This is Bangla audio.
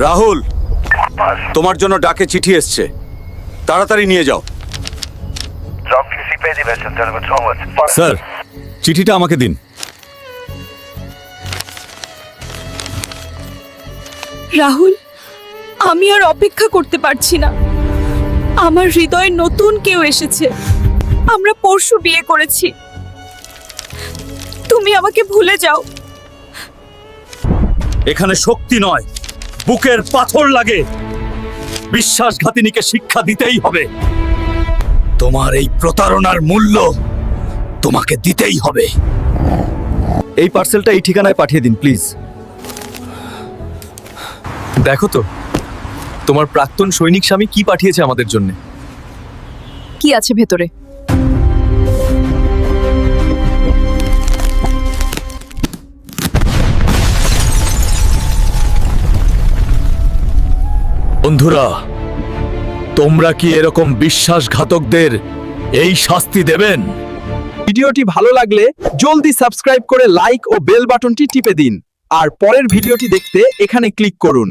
রাহুল, তোমার জন্য ডাকে চিঠি এসছে, তাড়াতাড়ি নিয়ে যাও। স্যার, চিঠিটা আমাকে দিন। রাহুল, আমি আর অপেক্ষা করতে পারছি না। আমার হৃদয়ে নতুন কেউ এসেছে। আমরা পরশু বিয়ে করেছি। তুমি আমাকে ভুলে যাও। এখানে শক্তি নয়, বুকের পাথর লাগে। বিশ্বাসঘাতিনীকে শিক্ষা দিতেই হবে। তোমার এই প্রতারণার মূল্য তোমাকে দিতেই হবে। এই পার্সেলটা এই ঠিকানায় পাঠিয়ে দিন প্লিজ। দেখো তো তোমার প্রাক্তন সৈনিক স্বামী কি পাঠিয়েছে আমাদের জন্য। কি আছে ভেতরে? বন্ধুরা, তোমরা কি এরকম বিশ্বাসঘাতকদের এই শাস্তি দেবেন? ভিডিওটি ভালো লাগলে জলদি সাবস্ক্রাইব করে লাইক ও বেল বাটনটি টিপে দিন আর পরের ভিডিওটি দেখতে এখানে ক্লিক করুন।